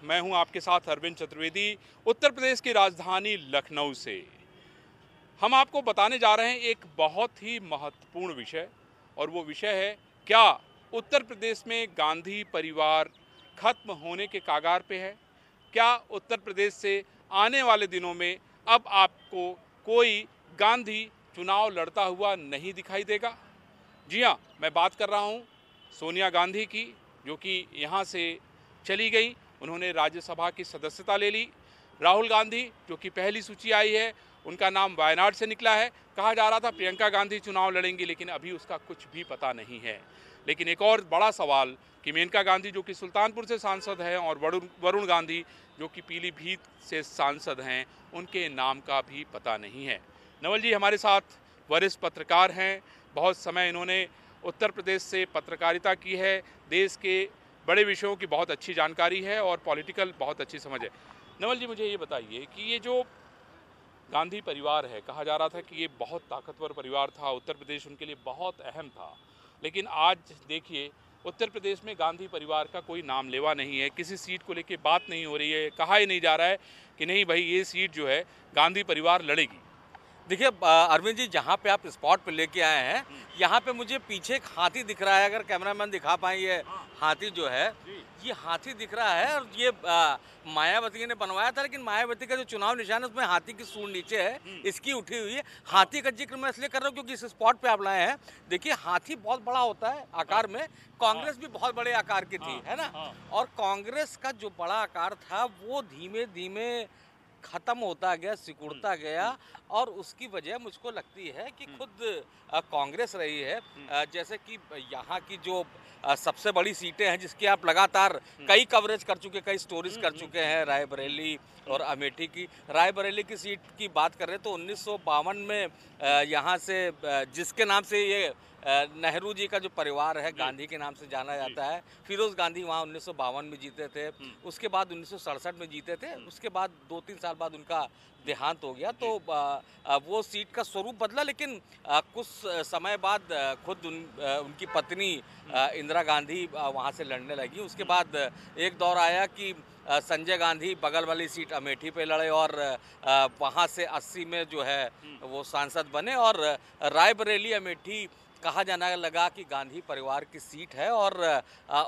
मैं हूं आपके साथ अरविंद चतुर्वेदी, उत्तर प्रदेश की राजधानी लखनऊ से। हम आपको बताने जा रहे हैं एक बहुत ही महत्वपूर्ण विषय, और वो विषय है क्या उत्तर प्रदेश में गांधी परिवार खत्म होने के कागार पे है। क्या उत्तर प्रदेश से आने वाले दिनों में अब आपको कोई गांधी चुनाव लड़ता हुआ नहीं दिखाई देगा। जी हाँ, मैं बात कर रहा हूँ सोनिया गांधी की, जो कि यहाँ से चली गई। उन्होंने राज्यसभा की सदस्यता ले ली। राहुल गांधी, जो कि पहली सूची आई है, उनका नाम वायनाड से निकला है। कहा जा रहा था प्रियंका गांधी चुनाव लड़ेंगी, लेकिन अभी उसका कुछ भी पता नहीं है। लेकिन एक और बड़ा सवाल कि मेनका गांधी, जो कि सुल्तानपुर से सांसद हैं, और वरुण गांधी, जो कि पीलीभीत से सांसद हैं, उनके नाम का भी पता नहीं है। नवल जी हमारे साथ वरिष्ठ पत्रकार हैं। बहुत समय इन्होंने उत्तर प्रदेश से पत्रकारिता की है। देश के बड़े विषयों की बहुत अच्छी जानकारी है और पॉलिटिकल बहुत अच्छी समझ है। नवल जी, मुझे ये बताइए कि ये जो गांधी परिवार है, कहा जा रहा था कि ये बहुत ताकतवर परिवार था, उत्तर प्रदेश उनके लिए बहुत अहम था, लेकिन आज देखिए उत्तर प्रदेश में गांधी परिवार का कोई नाम लेवा नहीं है। किसी सीट को लेके बात नहीं हो रही है। कहा ही नहीं जा रहा है कि नहीं भाई ये सीट जो है गांधी परिवार लड़ेगी। देखिए अरविंद जी, जहाँ पे आप स्पॉट पे लेके आए हैं, यहाँ पे मुझे पीछे एक हाथी दिख रहा है। अगर कैमरामैन दिखा पाए, ये हाथी जो है, ये हाथी दिख रहा है। और ये मायावती ने बनवाया था, लेकिन मायावती का जो चुनाव निशान है उसमें हाथी की सूंड नीचे है, इसकी उठी हुई है। हाथी का जिक्र मैं इसलिए कर रहा हूँ क्योंकि इस स्पॉट पे आप लाए हैं। देखिए हाथी बहुत बड़ा होता है आकार में। कांग्रेस भी बहुत बड़े आकार की थी, है ना। और कांग्रेस का जो बड़ा आकार था वो धीमे धीमे खत्म होता गया, सिकुड़ता गया। और उसकी वजह मुझको लगती है कि खुद कांग्रेस रही है। जैसे कि यहाँ की जो सबसे बड़ी सीटें हैं, जिसकी आप लगातार कई कवरेज कर चुके, कई स्टोरीज कर चुके हैं, रायबरेली और अमेठी की। रायबरेली की सीट की बात करें तो 1952 में यहाँ से जिसके नाम से ये नेहरू जी का जो परिवार है, गांधी के नाम से जाना जाता है, फिरोज गांधी वहाँ 1952 में जीते थे। उसके बाद 1967 में जीते थे। उसके बाद 2-3 साल बाद उनका देहांत हो गया, तो वो सीट का स्वरूप बदला। लेकिन कुछ समय बाद खुद उनकी पत्नी इंदिरा गांधी वहाँ से लड़ने लगी। उसके बाद एक दौर आया कि संजय गांधी बगल वाली सीट अमेठी पे लड़े, और वहाँ से 80 में जो है वो सांसद बने। और रायबरेली अमेठी कहा जाना लगा कि गांधी परिवार की सीट है, और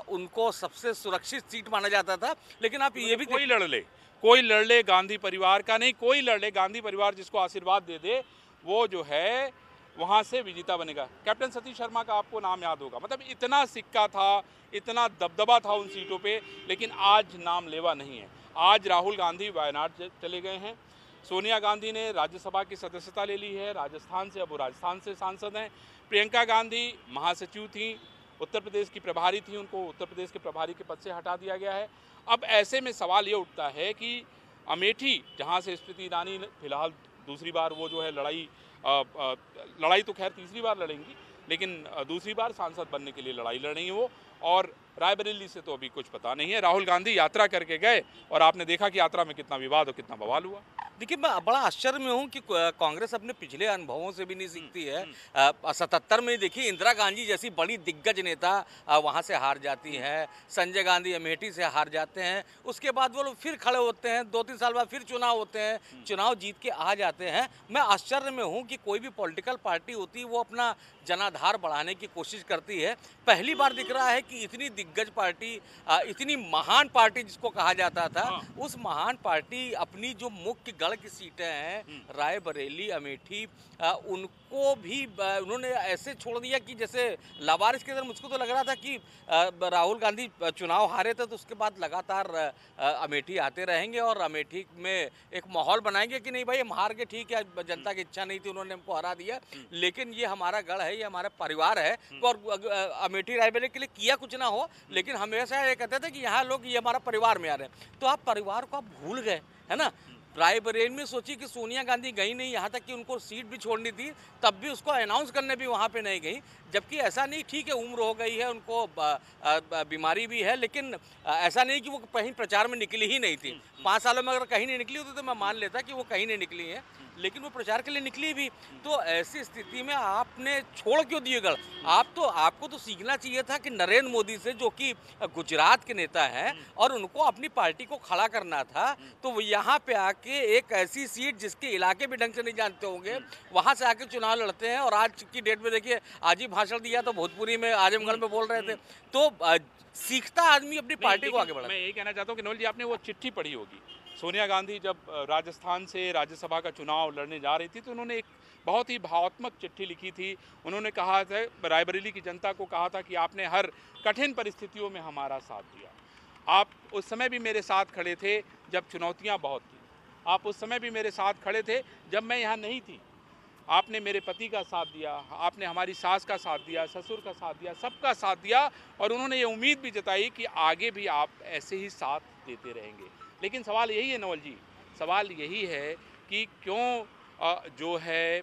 उनको सबसे सुरक्षित सीट माना जाता था। लेकिन आप ये भी कोई लड़ ले गांधी परिवार का नहीं, कोई लड़ ले, गांधी परिवार जिसको आशीर्वाद दे दे वो जो है वहाँ से विजेता बनेगा। कैप्टन सतीश शर्मा का आपको नाम याद होगा। मतलब इतना सिक्का था, इतना दबदबा था उन सीटों पे, लेकिन आज नाम लेवा नहीं है। आज राहुल गांधी वायनाड चले गए हैं। सोनिया गांधी ने राज्यसभा की सदस्यता ले ली है राजस्थान से, अब वो राजस्थान से सांसद हैं। प्रियंका गांधी महासचिव थी, उत्तर प्रदेश की प्रभारी थी, उनको उत्तर प्रदेश के प्रभारी के पद से हटा दिया गया है। अब ऐसे में सवाल ये उठता है कि अमेठी, जहां से स्मृति ईरानी फिलहाल दूसरी बार वो जो है लड़ाई तो खैर तीसरी बार लड़ेंगी, लेकिन दूसरी बार सांसद बनने के लिए लड़ाई लड़ रही है वो। और रायबरेली से तो अभी कुछ पता नहीं है। राहुल गांधी यात्रा करके गए और आपने देखा कि यात्रा में कितना विवाद और कितना बवाल हुआ। देखिए, मैं बड़ा आश्चर्य में हूँ कि कांग्रेस अपने पिछले अनुभवों से भी नहीं सीखती है। 77 में देखिए इंदिरा गांधी जैसी बड़ी दिग्गज नेता वहाँ से हार जाती है, संजय गांधी अमेठी से हार जाते हैं। उसके बाद वो लोग फिर खड़े होते हैं, 2-3 साल बाद फिर चुनाव होते हैं, चुनाव जीत के आ जाते हैं। मैं आश्चर्य में हूँ कि कोई भी पॉलिटिकल पार्टी होती है वो अपना जनाधार बढ़ाने की कोशिश करती है। पहली बार दिख रहा है कि इतनी दिग्गज पार्टी, इतनी महान पार्टी जिसको कहा जाता था, उस महान पार्टी अपनी जो मुख्य गढ़ की सीटें हैं, रायबरेली अमेठी, उनको भी उन्होंने ऐसे छोड़ दिया कि जैसे लावारिस के अंदर। मुझको तो लग रहा था कि राहुल गांधी चुनाव हारे थे तो उसके बाद लगातार अमेठी आते रहेंगे और अमेठी में एक माहौल बनाएंगे कि नहीं भाई हम हार के, ठीक है, जनता की इच्छा नहीं थी, उन्होंने हमको हरा दिया, लेकिन ये हमारा गढ़ है, ये हमारा परिवार है। और अमेठी रायबरेली के लिए किया कुछ ना हो, लेकिन हमेशा ये कहते थे कि यहाँ लोग ये हमारा परिवार में आ रहे हैं। तो आप परिवार को आप भूल गए, है ना। रायबरेली में सोचिए कि सोनिया गांधी गई नहीं, यहाँ तक कि उनको सीट भी छोड़नी थी, तब भी उसको अनाउंस करने भी वहाँ पे नहीं गई। जबकि ऐसा नहीं, ठीक है उम्र हो गई है, उनको बीमारी भी है, लेकिन ऐसा नहीं कि वो कहीं प्रचार में निकली ही नहीं थी। 5 सालों में अगर कहीं नहीं निकली होती तो मैं मान लेता कि वो कहीं नहीं निकली है। लेकिन वो प्रचार के लिए निकली भी। तो ऐसी स्थिति में आपने छोड़ क्यों दिए गढ़? आपको तो सीखना चाहिए था कि नरेंद्र मोदी से, जो कि गुजरात के नेता हैं, और उनको अपनी पार्टी को खड़ा करना था। तो वो यहाँ पे आके एक ऐसी सीट जिसके इलाके भी ढंग से नहीं जानते होंगे, वहाँ से आके चुनाव लड़ते हैं। और आज की डेट में देखिए, आज ही भाषण दिया तो भोजपुरी में, आजमगढ़ में बोल रहे थे। तो सीखता आदमी अपनी पार्टी को आगे बढ़ा। मैं यही कहना चाहता हूँ कि नवल जी, आपने वो चिट्ठी पढ़ी होगी। सोनिया गांधी जब राजस्थान से राज्यसभा का चुनाव लड़ने जा रही थी तो उन्होंने एक बहुत ही भावात्मक चिट्ठी लिखी थी। उन्होंने कहा था, रायबरेली की जनता को कहा था कि आपने हर कठिन परिस्थितियों में हमारा साथ दिया। आप उस समय भी मेरे साथ खड़े थे जब चुनौतियाँ बहुत थी। आप उस समय भी मेरे साथ खड़े थे जब मैं यहाँ नहीं थी। आपने मेरे पति का साथ दिया, आपने हमारी सास का साथ दिया, ससुर का साथ दिया, सबका साथ दिया। और उन्होंने ये उम्मीद भी जताई कि आगे भी आप ऐसे ही साथ देते रहेंगे। लेकिन सवाल यही है नवल जी, सवाल यही है कि क्यों जो है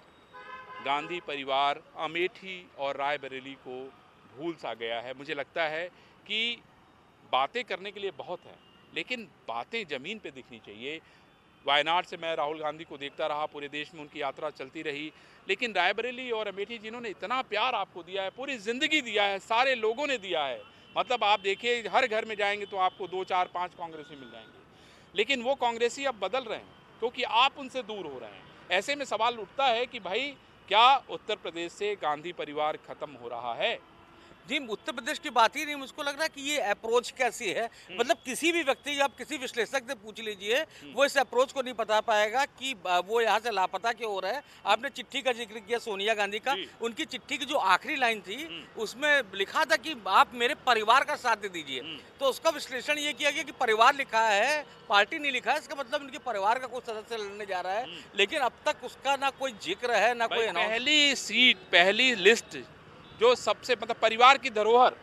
गांधी परिवार अमेठी और रायबरेली को भूल सा गया है। मुझे लगता है कि बातें करने के लिए बहुत हैं, लेकिन बातें ज़मीन पे दिखनी चाहिए। वायनाड से मैं राहुल गांधी को देखता रहा, पूरे देश में उनकी यात्रा चलती रही, लेकिन रायबरेली और अमेठी जिन्होंने इतना प्यार आपको दिया है, पूरी ज़िंदगी दिया है, सारे लोगों ने दिया है। मतलब आप देखिए, हर घर में जाएंगे तो आपको 2, 4, 5 कांग्रेसी मिल जाएंगे। लेकिन वो कांग्रेसी अब बदल रहे हैं क्योंकि आप उनसे दूर हो रहे हैं। ऐसे में सवाल उठता है कि भाई, क्या उत्तर प्रदेश से गांधी परिवार खत्म हो रहा है? जी, उत्तर प्रदेश की बात ही नहीं। मुझको लग रहा है कि ये अप्रोच कैसी है। मतलब किसी भी व्यक्ति, आप किसी विश्लेषक से पूछ लीजिए, वो इस अप्रोच को नहीं बता पाएगा कि वो यहाँ से लापता क्यों हो रहा है। आपने चिट्ठी का जिक्र किया सोनिया गांधी का, उनकी चिट्ठी की जो आखिरी लाइन थी उसमें लिखा था कि आप मेरे परिवार का साथ दे दीजिए। तो उसका विश्लेषण ये किया गया कि परिवार लिखा है, पार्टी नहीं लिखा है। इसका मतलब उनके परिवार का कोई सदस्य लड़ने जा रहा है, लेकिन अब तक उसका ना कोई जिक्र है, ना कोई पहली सीट, पहली लिस्ट जो सबसे, मतलब परिवार की धरोहर,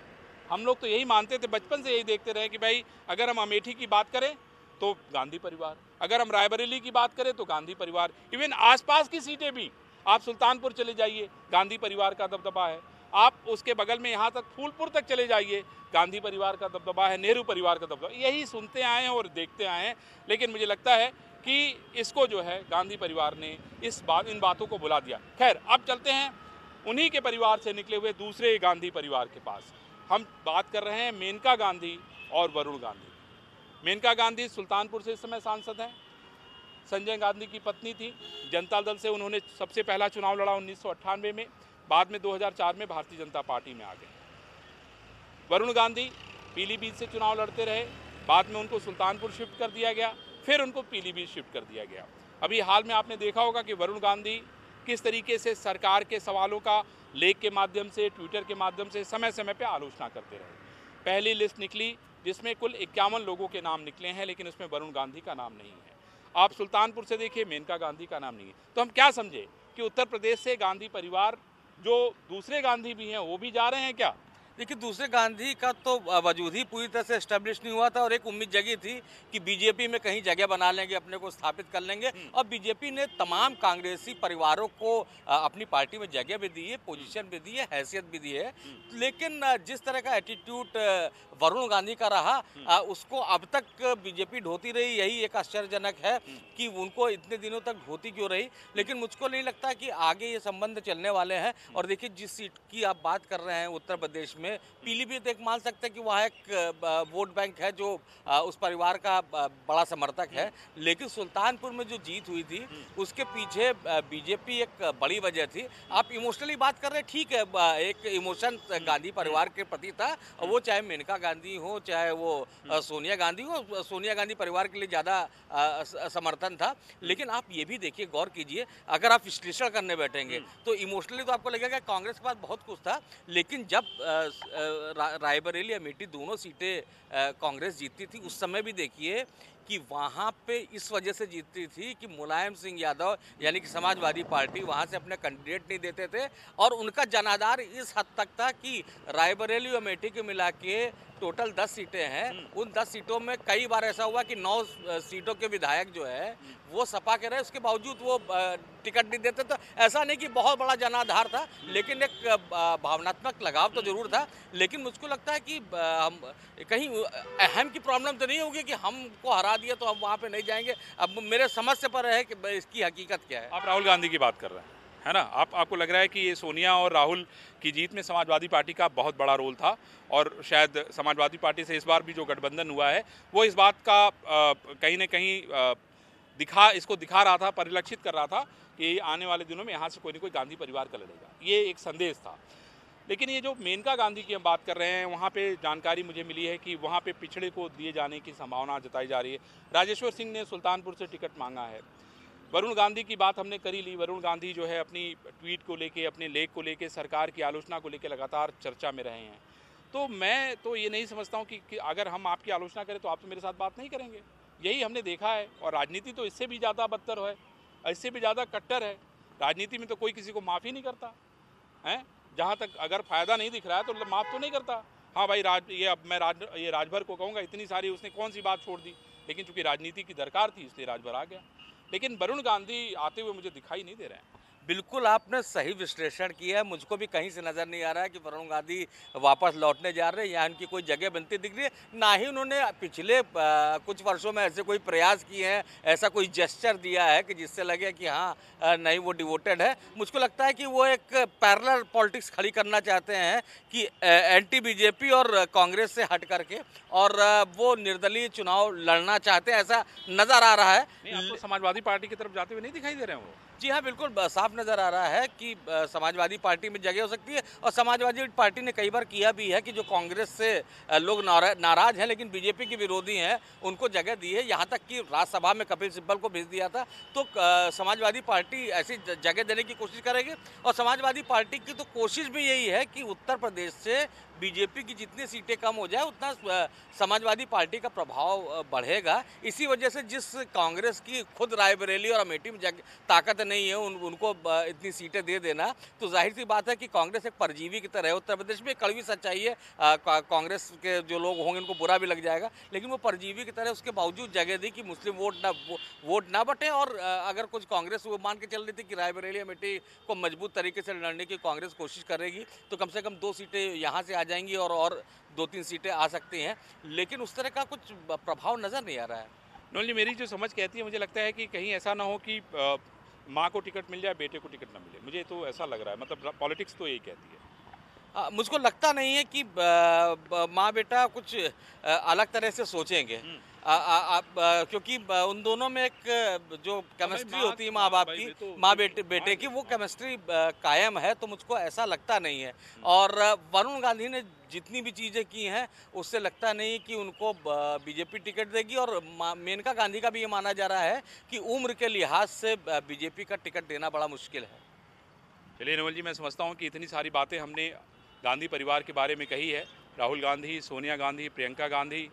हम लोग तो यही मानते थे, बचपन से यही देखते रहे कि भाई अगर हम अमेठी की बात करें तो गांधी परिवार, अगर हम रायबरेली की बात करें तो गांधी परिवार। इवन आसपास की सीटें भी, आप सुल्तानपुर चले जाइए, गांधी परिवार का दबदबा है। आप उसके बगल में यहाँ तक फूलपुर तक चले जाइए, गांधी परिवार का दबदबा है, नेहरू परिवार का दबदबा। यही सुनते आए हैं और देखते आए हैं। लेकिन मुझे लगता है कि इसको जो है गांधी परिवार ने इन बातों को भुला दिया। खैर, अब चलते हैं उन्हीं के परिवार से निकले हुए दूसरे गांधी परिवार के पास। हम बात कर रहे हैं मेनका गांधी और वरुण गांधी। मेनका गांधी सुल्तानपुर से इस समय सांसद हैं, संजय गांधी की पत्नी थी। जनता दल से उन्होंने सबसे पहला चुनाव लड़ा 1998 में, बाद में 2004 में भारतीय जनता पार्टी में आ गए। वरुण गांधी पीलीभीत से चुनाव लड़ते रहे, बाद में उनको सुल्तानपुर शिफ्ट कर दिया गया, फिर उनको पीलीभीत शिफ्ट कर दिया गया। अभी हाल में आपने देखा होगा कि वरुण गांधी किस तरीके से सरकार के सवालों का लेख के माध्यम से, ट्विटर के माध्यम से समय समय पे आलोचना करते रहे। पहली लिस्ट निकली जिसमें कुल 51 लोगों के नाम निकले हैं, लेकिन उसमें वरुण गांधी का नाम नहीं है। आप सुल्तानपुर से देखिए, मेनका गांधी का नाम नहीं है। तो हम क्या समझे कि उत्तर प्रदेश से गांधी परिवार, जो दूसरे गांधी भी हैं, वो भी जा रहे हैं क्या? देखिए, दूसरे गांधी का तो वजूद ही पूरी तरह से एस्टेब्लिश नहीं हुआ था, और एक उम्मीद जगी थी कि बीजेपी में कहीं जगह बना लेंगे, अपने को स्थापित कर लेंगे। और बीजेपी ने तमाम कांग्रेसी परिवारों को अपनी पार्टी में जगह भी दी है, पोजीशन भी दी है, हैसियत भी दी है। लेकिन जिस तरह का एटीट्यूड वरुण गांधी का रहा, उसको अब तक बीजेपी ढोती रही। यही एक आश्चर्यजनक है कि उनको इतने दिनों तक ढोती क्यों रही। लेकिन मुझको नहीं लगता कि आगे ये संबंध चलने वाले हैं। और देखिए, जिस सीट की आप बात कर रहे हैं उत्तर प्रदेश में, पीलीभीत एक मान सकते हैं कि वहाँ एक वोट बैंक है जो उस परिवार का बड़ा समर्थक है। लेकिन सुल्तानपुर में जो जीत हुई थी, उसके पीछे बीजेपी एक बड़ी वजह थी। आप इमोशनली बात कर रहे हैं, ठीक है, एक इमोशन गांधी परिवार के प्रति था। और वो चाहे मेनका गांधी हो, चाहे वो सोनिया गांधी हो, सोनिया गांधी परिवार के लिए ज़्यादा समर्थन था। लेकिन आप ये भी देखिए, गौर कीजिए, अगर आप विश्लेषण करने बैठेंगे तो इमोशनली तो आपको लगेगा कांग्रेस के पास बहुत कुछ था। लेकिन जब रायबरेली अमेठी दोनों सीटें कांग्रेस जीतती थी, उस समय भी देखिए कि वहाँ पे इस वजह से जीतती थी कि मुलायम सिंह यादव यानी कि समाजवादी पार्टी वहाँ से अपने कैंडिडेट नहीं देते थे। और उनका जनाधार इस हद तक था कि रायबरेली और अमेठी के मिला के टोटल 10 सीटें हैं, उन 10 सीटों में कई बार ऐसा हुआ कि 9 सीटों के विधायक जो है वो सपा के रहे, उसके बावजूद वो टिकट नहीं देते। तो ऐसा नहीं कि बहुत बड़ा जनाधार था, लेकिन एक भावनात्मक लगाव तो जरूर था। लेकिन मुझको लगता है कि हम कहीं अहम की प्रॉब्लम तो नहीं होगी कि हमको हरा दिया तो हम वहाँ पे नहीं जाएंगे। अब मेरे समझ से पर है कि इसकी हकीकत क्या है। आप राहुल गांधी की बात कर रहे हैं, है ना? आपको लग रहा है कि ये सोनिया और राहुल की जीत में समाजवादी पार्टी का बहुत बड़ा रोल था, और शायद समाजवादी पार्टी से इस बार भी जो गठबंधन हुआ है वो इस बात का कहीं ना कहीं इसको दिखा रहा था, परिलक्षित कर रहा था कि आने वाले दिनों में यहाँ से कोई ना कोई गांधी परिवार का लड़ेगा, ये एक संदेश था। लेकिन ये जो मेनका गांधी की हम बात कर रहे हैं, वहाँ पे जानकारी मुझे मिली है कि वहाँ पे पिछड़े को दिए जाने की संभावना जताई जा रही है। राजेश्वर सिंह ने सुल्तानपुर से टिकट मांगा है। वरुण गांधी की बात हमने करी ली। वरुण गांधी जो है अपनी ट्वीट को लेके, अपने लेख को लेके, सरकार की आलोचना को लेके लगातार चर्चा में रहे हैं। तो मैं तो ये नहीं समझता हूँ कि अगर हम आपकी आलोचना करें तो आप तो मेरे साथ बात नहीं करेंगे। यही हमने देखा है, और राजनीति तो इससे भी ज़्यादा बदतर है, इससे भी ज़्यादा कट्टर है। राजनीति में तो कोई किसी को माफ़ी नहीं करता है। जहाँ तक अगर फ़ायदा नहीं दिख रहा है तो माफ़ तो नहीं करता। हाँ भाई, ये राजभर को कहूँगा, इतनी सारी उसने कौन सी बात छोड़ दी, लेकिन चूंकि राजनीति की दरकार थी इसलिए राजभर आ गया। लेकिन वरुण गांधी आते हुए मुझे दिखाई नहीं दे रहे हैं। बिल्कुल आपने सही विश्लेषण किया है। मुझको भी कहीं से नज़र नहीं आ रहा है कि वरुण गांधी वापस लौटने जा रहे हैं या उनकी कोई जगह बनती दिख रही है। ना ही उन्होंने पिछले कुछ वर्षों में ऐसे कोई प्रयास किए हैं, ऐसा कोई जेस्चर दिया है कि जिससे लगे कि हाँ नहीं वो डिवोटेड है। मुझको लगता है कि वो एक पैरेलल पॉलिटिक्स खड़ी करना चाहते हैं कि एंटी बीजेपी और कांग्रेस से हट करके, और वो निर्दलीय चुनाव लड़ना चाहते हैं, ऐसा नज़र आ रहा है। आपको समाजवादी पार्टी की तरफ जाते हुए नहीं दिखाई दे रहे हैं वो? जी हाँ, बिल्कुल साफ नज़र आ रहा है कि समाजवादी पार्टी में जगह हो सकती है। और समाजवादी पार्टी ने कई बार किया भी है कि जो कांग्रेस से लोग नाराज हैं लेकिन बीजेपी के विरोधी हैं, उनको जगह दी है। यहाँ तक कि राज्यसभा में कपिल सिब्बल को भेज दिया था। तो समाजवादी पार्टी ऐसी जगह देने की कोशिश करेगी। और समाजवादी पार्टी की तो कोशिश भी यही है कि उत्तर प्रदेश से बीजेपी की जितनी सीटें कम हो जाए उतना समाजवादी पार्टी का प्रभाव बढ़ेगा। इसी वजह से जिस कांग्रेस की खुद रायबरेली और अमेठी में ताकत नहीं है उनको इतनी सीटें दे देना, तो जाहिर सी बात है कि कांग्रेस एक परजीवी की तरह है। उत्तर प्रदेश में कड़वी सच्चाई है, कांग्रेस के जो लोग होंगे उनको बुरा भी लग जाएगा, लेकिन वो परजीवी की तरह उसके बावजूद जगह दी कि मुस्लिम वोट ना बटे। और अगर कुछ कांग्रेस वो मान के चल रही थी कि रायबरेली अमेठी को मजबूत तरीके से लड़ने की कांग्रेस कोशिश करेगी, तो कम से कम 2 सीटें यहाँ से आ जाएंगी और 2-3 सीटें आ सकती हैं, लेकिन उस तरह का कुछ प्रभाव नज़र नहीं आ रहा है। नोल जी, मेरी जो समझ कहती है, मुझे लगता है कि कहीं ऐसा ना हो कि माँ को टिकट मिल जाए, बेटे को टिकट ना मिले। मुझे तो ऐसा लग रहा है, मतलब पॉलिटिक्स तो यही कहती है। मुझको लगता नहीं है कि माँ बेटा कुछ अलग तरह से सोचेंगे। क्योंकि उन दोनों में एक जो केमिस्ट्री होती है माँ बाप की, माँ बेटे की, वो केमिस्ट्री कायम है। तो मुझको ऐसा लगता नहीं है। और वरुण गांधी ने जितनी भी चीज़ें की हैं उससे लगता नहीं कि उनको बीजेपी टिकट देगी। और मेनका गांधी का भी ये माना जा रहा है कि उम्र के लिहाज से बीजेपी का टिकट देना बड़ा मुश्किल है। चलिए नवल जी, मैं समझता हूँ कि इतनी सारी बातें हमने गांधी परिवार के बारे में कही है। राहुल गांधी, सोनिया गांधी, प्रियंका गांधी,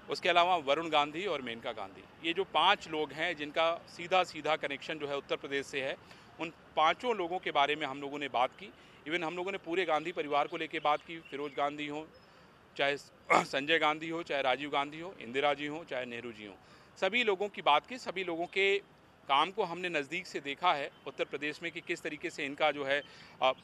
उसके अलावा वरुण गांधी और मेनका गांधी, ये जो 5 लोग हैं जिनका सीधा सीधा कनेक्शन जो है उत्तर प्रदेश से है, उन 5 लोगों के बारे में हम लोगों ने बात की। इवन हम लोगों ने पूरे गांधी परिवार को लेकर बात की। फिरोज गांधी हो, चाहे संजय गांधी हो, चाहे राजीव गांधी हो, इंदिरा जी हो, चाहे नेहरू जी हो, सभी लोगों की बात की। सभी लोगों के काम को हमने नज़दीक से देखा है उत्तर प्रदेश में कि किस तरीके से इनका जो है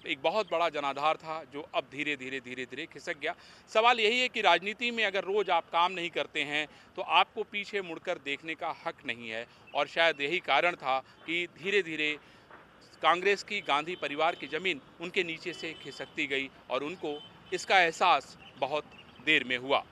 एक बहुत बड़ा जनाधार था जो अब धीरे धीरे खिसक गया। सवाल यही है कि राजनीति में अगर रोज़ आप काम नहीं करते हैं तो आपको पीछे मुड़कर देखने का हक नहीं है। और शायद यही कारण था कि धीरे धीरे कांग्रेस की गांधी परिवार की ज़मीन उनके नीचे से खिसकती गई और उनको इसका एहसास बहुत देर में हुआ।